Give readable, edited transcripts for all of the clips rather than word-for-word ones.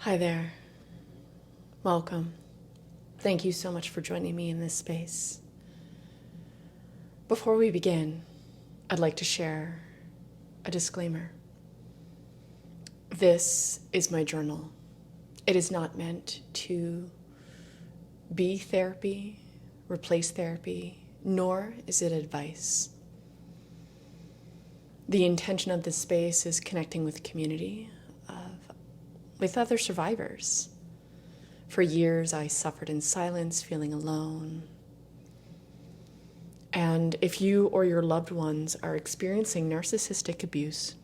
Hi there. Welcome. Thank you so much for joining me in this space. Before we begin, I'd like to share a disclaimer. This is my journal. It is not meant to be therapy, replace therapy, nor is it advice. The intention of this space is connecting with community, with other survivors. For years, I suffered in silence, feeling alone. And if you or your loved ones are experiencing narcissistic abuse,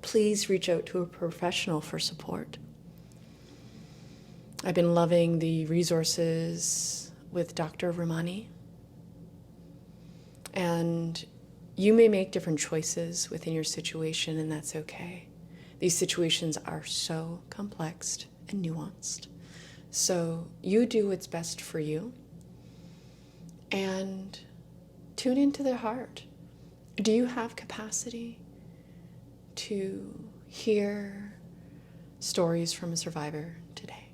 please reach out to a professional for support. I've been loving the resources with Dr. Ramani. And you may make different choices within your situation, and that's okay. These situations are so complex and nuanced. So you do what's best for you and tune into the heart. Do you have capacity to hear stories from a survivor today?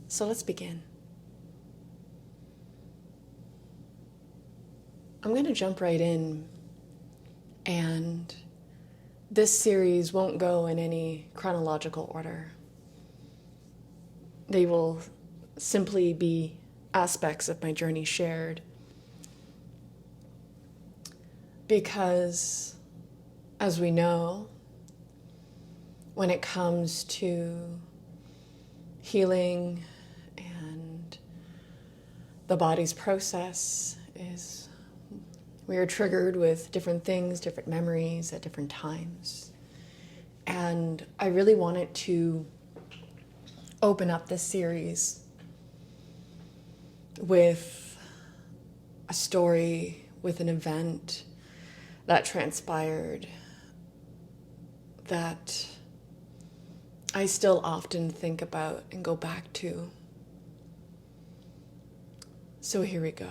So let's begin. I'm going to jump right in, and this series won't go in any chronological order. They will simply be aspects of my journey shared, because, as we know, when it comes to healing and the body's process, is we are triggered with different things, different memories at different times. And I really wanted to open up this series with a story, with an event that transpired that I still often think about and go back to. So here we go.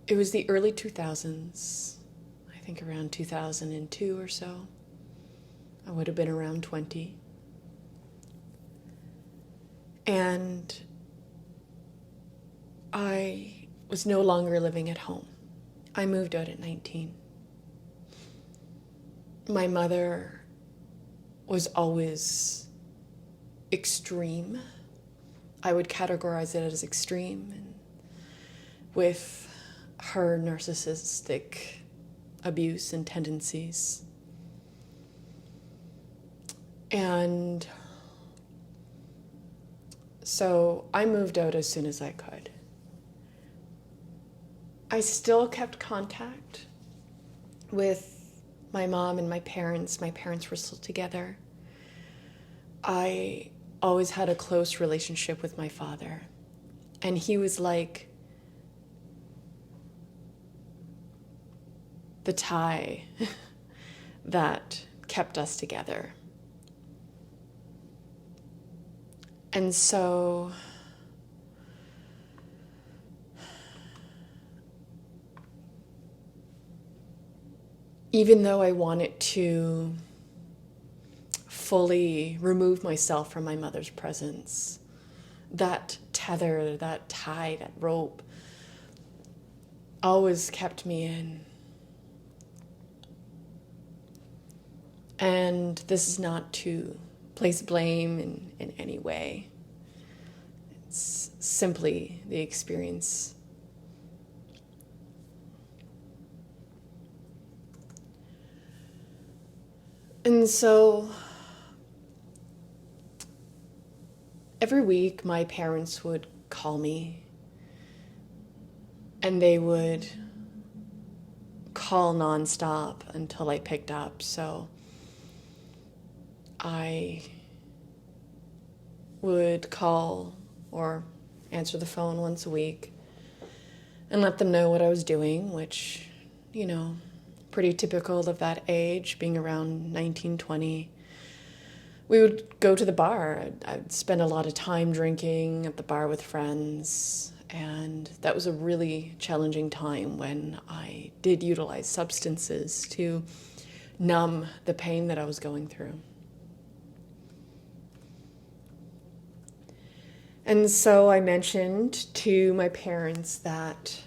It was the early 2000s, I think around 2002 or so. I would have been around 20. And I was no longer living at home. I moved out at 19. My mother was always extreme. I would categorize it as extreme, and with her narcissistic abuse and tendencies. And so I moved out as soon as I could. I still kept contact with my mom and my parents. My parents were still together. I always had a close relationship with my father. And he was like the tie that kept us together. And so even though I wanted to fully remove myself from my mother's presence, that tether, that tie, that rope always kept me in. And this is not to place blame in any way. It's simply the experience. And so every week my parents would call me, and they would call nonstop until I picked up. So I would call or answer the phone once a week and let them know what I was doing, which, you know, pretty typical of that age, being around 19, 20. We would go to the bar. I'd spend a lot of time drinking at the bar with friends, and that was a really challenging time when I did utilize substances to numb the pain that I was going through. And so I mentioned to my parents that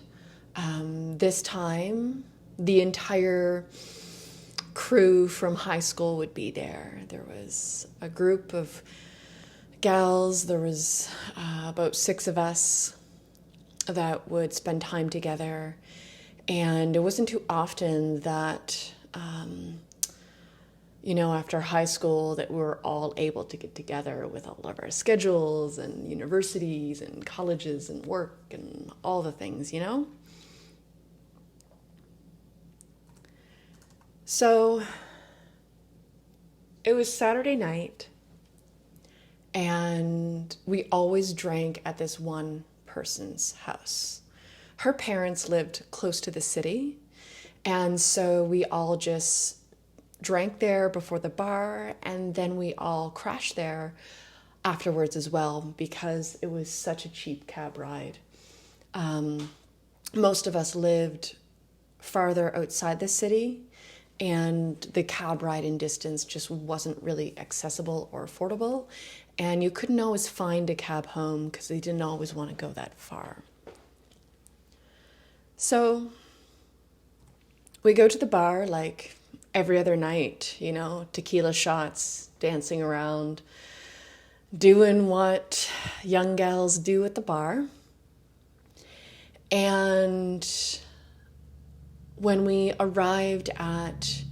this time the entire crew from high school would be there. There was a group of gals, there was about 6 of us that would spend time together. And it wasn't too often that, after high school that we were all able to get together with all of our schedules and universities and colleges and work and all the things, So it was Saturday night, and we always drank at this one person's house. Her parents lived close to the city, and so we all just drank there before the bar, and then we all crashed there afterwards as well because it was such a cheap cab ride. Most of us lived farther outside the city, and the cab ride in distance just wasn't really accessible or affordable, and you couldn't always find a cab home because they didn't always want to go that far. So we go to the bar like every other night, tequila shots, dancing around, doing what young gals do at the bar. And when we arrived at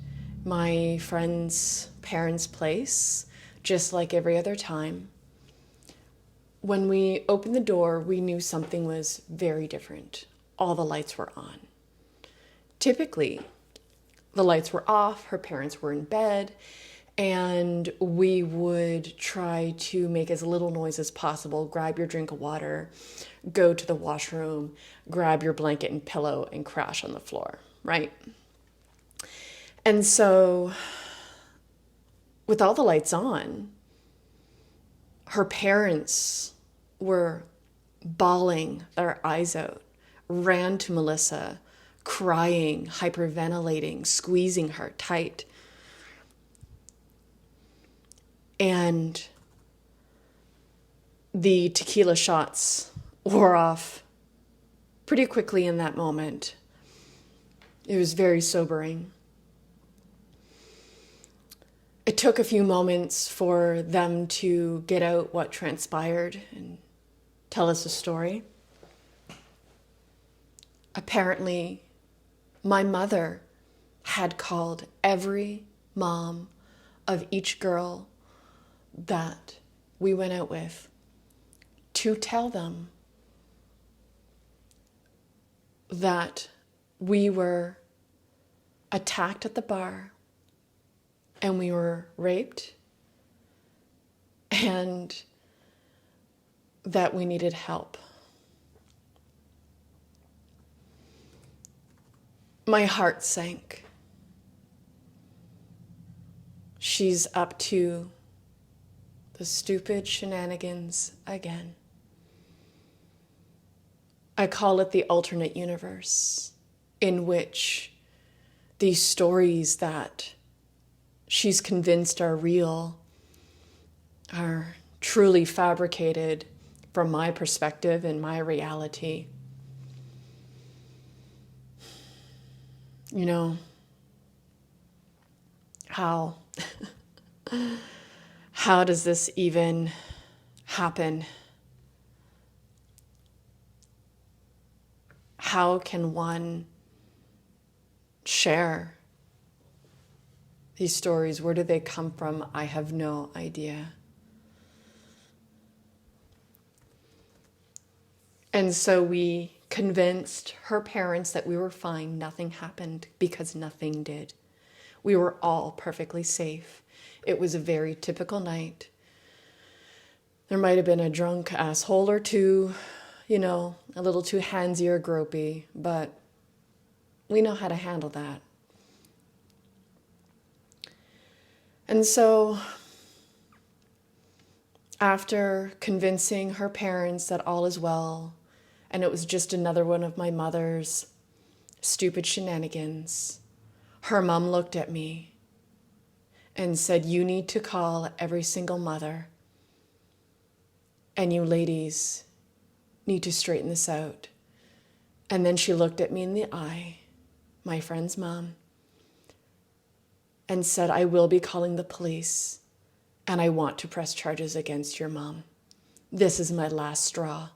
my friend's parents' place, just like every other time, when we opened the door, we knew something was very different. All the lights were on. Typically, the lights were off, her parents were in bed, and we would try to make as little noise as possible, grab your drink of water, go to the washroom, grab your blanket and pillow, and crash on the floor, right? And so, with all the lights on, her parents were bawling their eyes out, ran to Melissa, crying, hyperventilating, squeezing her tight. And the tequila shots wore off pretty quickly in that moment. It was very sobering. It took a few moments for them to get out what transpired and tell us a story. Apparently, my mother had called every mom of each girl that we went out with to tell them that we were attacked at the bar and we were raped and that we needed help. My heart sank. She's up to the stupid shenanigans again. I call it the alternate universe, in which these stories that she's convinced are real are truly fabricated from my perspective and my reality. How does this even happen? How can one share these stories? Where do they come from? I have no idea. And so we convinced her parents that we were fine, nothing happened, because nothing did. We were all perfectly safe. It was a very typical night. There might have been a drunk asshole or two, a little too handsy or gropey, but we know how to handle that. And so, after convincing her parents that all is well, and it was just another one of my mother's stupid shenanigans, her mom looked at me and said, you need to call every single mother, and you ladies need to straighten this out. And then she looked at me in the eye, my friend's mom, and said, I will be calling the police, and I want to press charges against your mom. This is my last straw.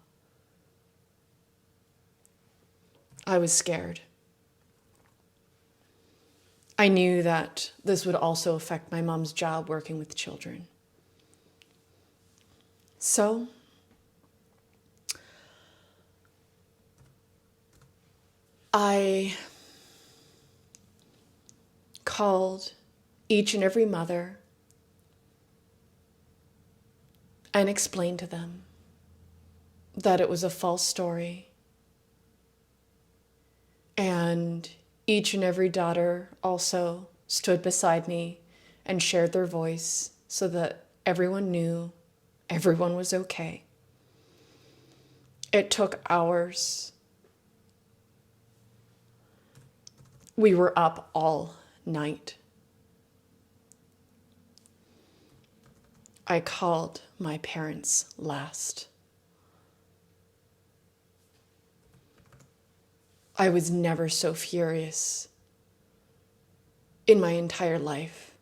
I was scared. I knew that this would also affect my mom's job working with children. So I called each and every mother and explained to them that it was a false story. And each and every daughter also stood beside me and shared their voice so that everyone knew everyone was okay. It took hours. We were up all night. I called my parents last. I was never so furious in my entire life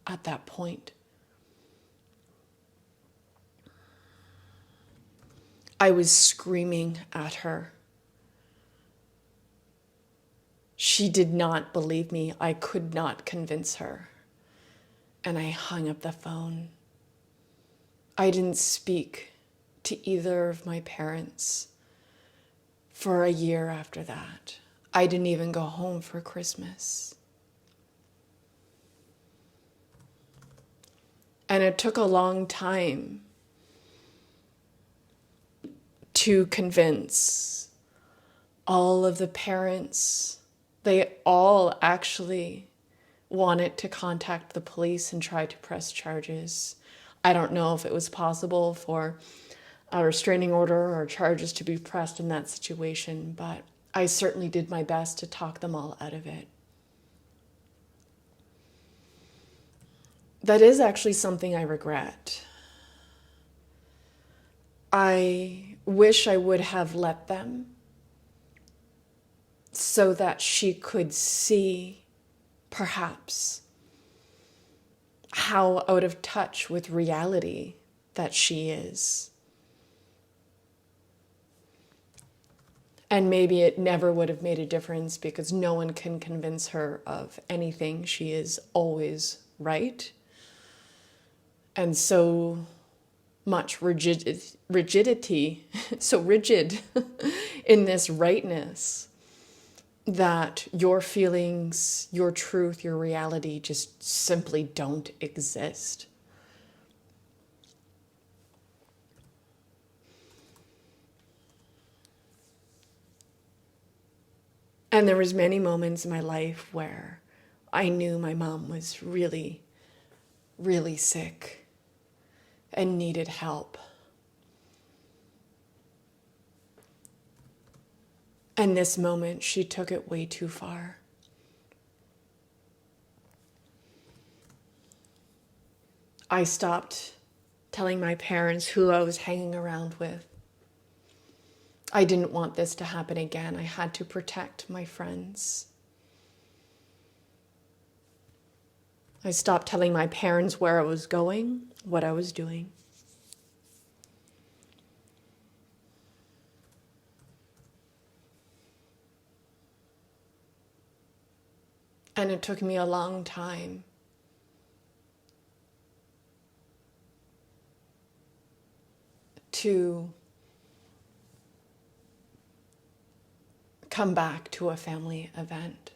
at that point. I was screaming at her. She did not believe me. I could not convince her. And I hung up the phone. I didn't speak to either of my parents for a year after that. I didn't even go home for Christmas. And it took a long time to convince all of the parents. They all actually wanted to contact the police and try to press charges. I don't know if it was possible for a restraining order or charges to be pressed in that situation, but I certainly did my best to talk them all out of it. That is actually something I regret. I wish I would have let them so that she could see, perhaps, how out of touch with reality that she is. And maybe it never would have made a difference because no one can convince her of anything. She is always right. And so much rigidity, so rigid in this rightness, that your feelings, your truth, your reality just simply don't exist. And there was many moments in my life where I knew my mom was really, really sick and needed help. And this moment, she took it way too far. I stopped telling my parents who I was hanging around with. I didn't want this to happen again. I had to protect my friends. I stopped telling my parents where I was going, what I was doing. And it took me a long time to come back to a family event.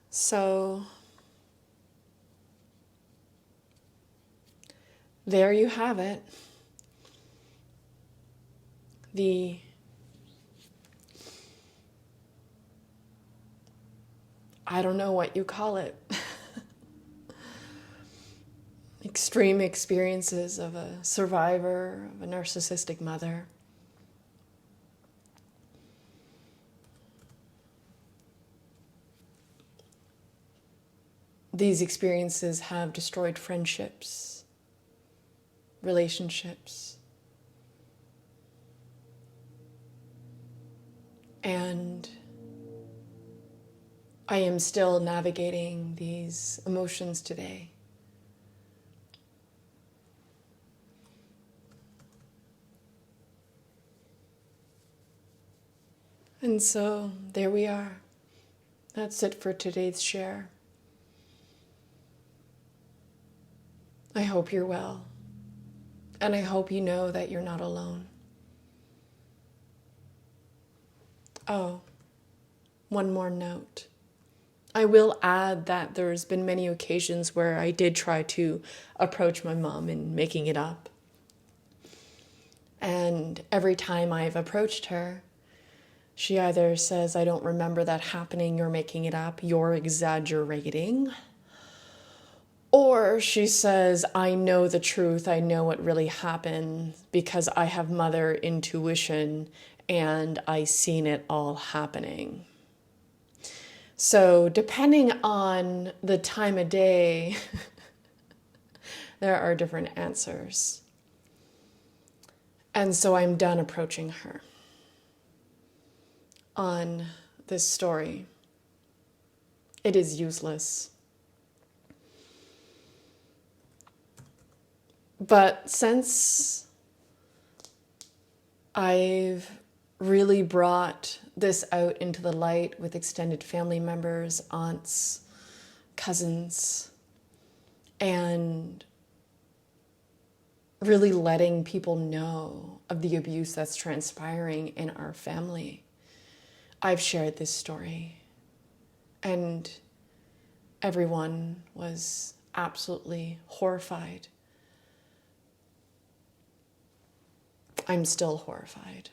So there you have it. I don't know what you call it. Extreme experiences of a survivor of a narcissistic mother. these experiences have destroyed friendships, relationships, and I am still navigating these emotions today. And so there we are. That's it for today's share. I hope you're well, and I hope you know that you're not alone. Oh, one more note. I will add that there's been many occasions where I did try to approach my mom in making it up. And every time I've approached her, she either says, I don't remember that happening, you're making it up, you're exaggerating. Or she says, I know the truth, I know what really happened because I have mother intuition and I've seen it all happening. So depending on the time of day, there are different answers. And so I'm done approaching her on this story. It is useless. But since I've really brought this out into the light with extended family members, aunts, cousins, and really letting people know of the abuse that's transpiring in our family, I've shared this story. And everyone was absolutely horrified. I'm still horrified.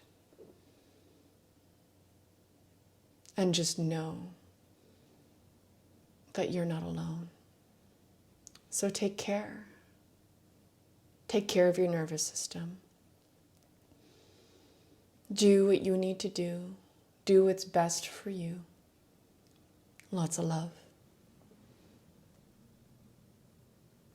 And just know that you're not alone. So take care. Take care of your nervous system. Do what you need to do. Do what's best for you. Lots of love.